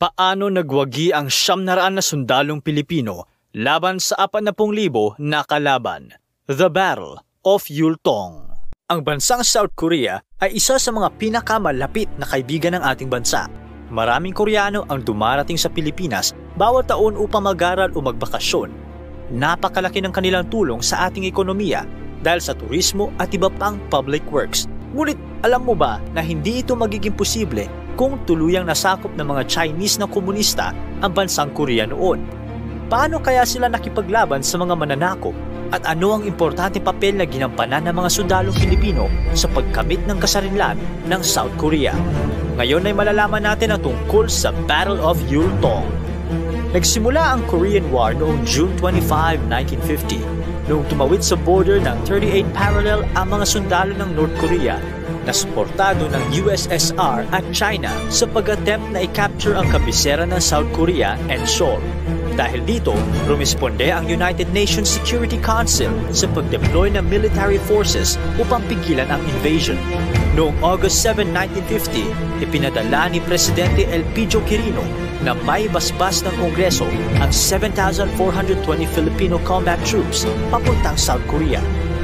Paano nagwagi ang 900 na sundalong Pilipino laban sa 40,000 na kalaban? The Battle of Yultong. Ang bansang South Korea ay isa sa mga pinakamalapit na kaibigan ng ating bansa. Maraming Koreano ang dumarating sa Pilipinas bawat taon upang mag-aral o magbakasyon. Napakalaki ng kanilang tulong sa ating ekonomiya dahil sa turismo at iba pang public works. Ngunit alam mo ba na hindi ito magiging posible kung tuluyang nasakop ng mga Chinese na komunista ang bansang Korea noon? Paano kaya sila nakipaglaban sa mga mananakop? At ano ang importanteng papel na ginampanan ng mga sundalong Pilipino sa pagkamit ng kasarinlan ng South Korea? Ngayon ay malalaman natin ang tungkol sa Battle of Yultong. Nagsimula ang Korean War noong June 25, 1950, noong tumawid sa border ng 38 parallel ang mga sundalo ng North Korea na suportado ng USSR at China sa pag-attempt na i-capture ang kabisera ng South Korea and Seoul. Dahil dito, rumisponde ang United Nations Security Council sa pag-deploy ng military forces upang pigilan ang invasion. Noong August 7, 1950, ipinadala ni Presidente Elpidio Quirino na may basbas ng Kongreso ang 7,420 Filipino combat troops papuntang South Korea.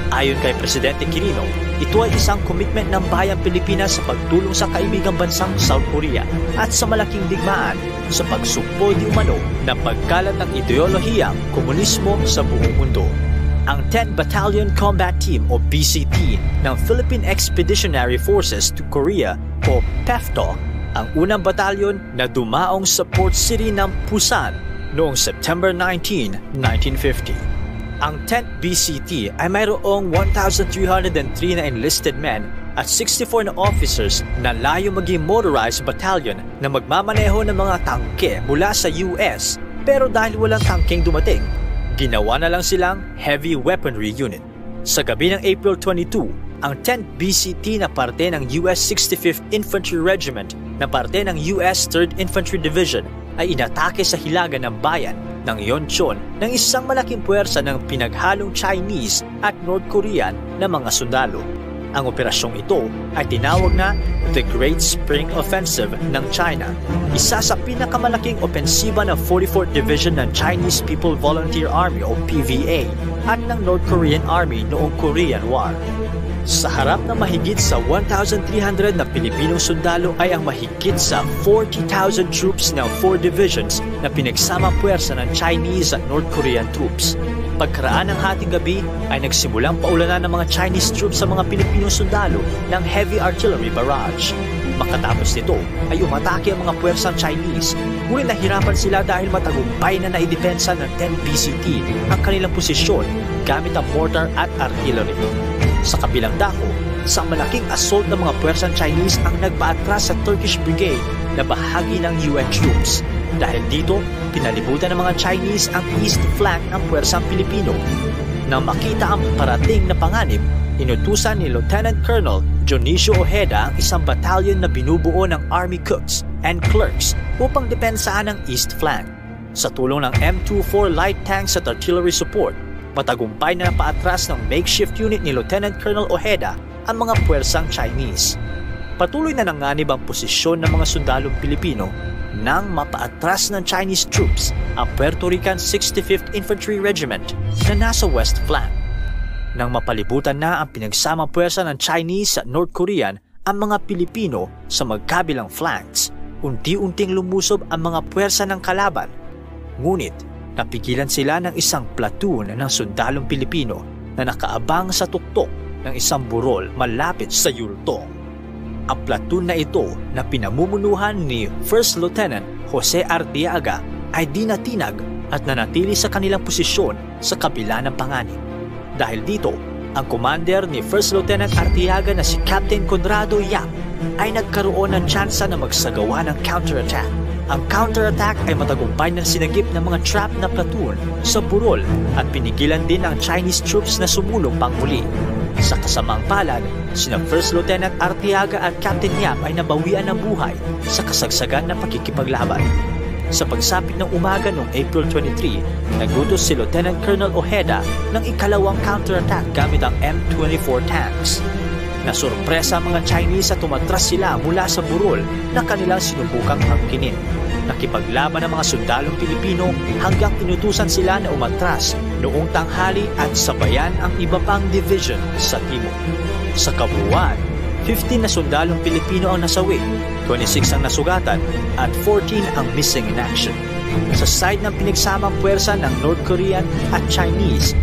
Ayon kay Presidente Quirino, ito ay isang commitment ng bayang Pilipinas sa pagtulong sa kaibigang bansang South Korea at sa malaking digmaan sa pagsugpo di umano ng pagkalat ng ideolohiyang komunismo sa buong mundo. Ang 10th Battalion Combat Team o BCT ng Philippine Expeditionary Forces to Korea o PEFTO ang unang batalyon na dumaong sa port city ng Busan noong September 19, 1950. Ang 10th BCT ay mayroong 1,303 na enlisted men at 64 na officers na layo maging motorized battalion na magmamaneho ng mga tangke mula sa US, pero dahil walang tangkeng dumating, ginawa na lang silang heavy weaponry unit. Sa gabi ng April 22, ang 10th BCT na parte ng US 65th Infantry Regiment na parte ng US 3rd Infantry Division ay inatake sa hilaga ng bayan ng Yeoncheon ng isang malaking puwersa ng pinaghalong Chinese at North Korean na mga sundalo. Ang operasyong ito ay tinawag na The Great Spring Offensive ng China, isa sa pinakamalaking opensiba ng 44th Division ng Chinese People Volunteer Army o PVA at ng North Korean Army noong Korean War. Sa harap ng mahigit sa 1,300 na Pilipinong sundalo ay ang mahigit sa 40,000 troops ng 4 divisions na pinagsama puwersa ng Chinese at North Korean troops. Pagkaraan ng hating gabi ay nagsimulang paulanan ng mga Chinese troops sa mga Pilipinong sundalo ng heavy artillery barrage. Makatapos nito ay umatake ang mga puwersang Chinese, ngunit nahirapan sila dahil matagumpay na naidepensa ng 10 BCT ang kanilang posisyon gamit ang mortar at artillery. Sa kabilang dako, isang malaking assault ng mga puwersang Chinese ang nagpaatras sa Turkish Brigade na bahagi ng UN troops. Dahil dito, pinalibutan ng mga Chinese ang east flank ng puwersang Pilipino. Nang makita ang parating na panganib, inutusan ni Lieutenant Colonel Dionisio Ojeda ang isang batalyon na binubuo ng Army Cooks and Clerks upang depensaan ang east flank. Sa tulong ng M24 light tanks at artillery support, matagumpay na napaatras ng makeshift unit ni Lieutenant Colonel Ojeda ang mga puwersang Chinese. Patuloy na nanganib ang posisyon ng mga sundalong Pilipino nang mapaatras ng Chinese troops ang Puerto Rican 65th Infantry Regiment na nasa west flank. Nang mapalibutan na ang pinagsamang puwersa ng Chinese at North Korean ang mga Pilipino sa magkabilang flanks, unti-unting lumusob ang mga puwersa ng kalaban. Ngunit, napigilan sila ng isang platoon ng sundalong Pilipino na nakaabang sa tuktok ng isang burol malapit sa Yultong. Ang platoon na ito na pinamumunuhan ni First Lieutenant Jose Arteaga ay dinatinag at nanatili sa kanilang posisyon sa kabila ng panganib. Dahil dito, ang commander ni First Lieutenant Arteaga na si Captain Conrado Yap ay nagkaroon ng tsansa na magsagawa ng counterattack. Ang counterattack ay matagumpay na sinagip ng mga trap na platoon sa burol at pinigilan din ang Chinese troops na sumulong pangmuli. Sa kasamaang palad, sina First Lieutenant Arteaga at Captain Yap ay nabawian ng buhay sa kasagsagan ng pakikipaglaban. Sa pagsapit ng umaga noong April 23, nagutos si Lieutenant Colonel Ojeda ng ikalawang counterattack gamit ang M24 tanks. Nasurpresa ang mga Chinese at tumatras sila mula sa burol na kanilang sinubukang angkinin. Nakipaglaban ang mga sundalong Pilipino hanggang inutusan sila na umatras noong tanghali at sabayan ang iba pang division sa timog. Sa kabuuan, 15 na sundalong Pilipino ang nasawi, 26 ang nasugatan at 14 ang missing in action. Sa side ng pinagsamang puwersa ng North Korean at Chinese,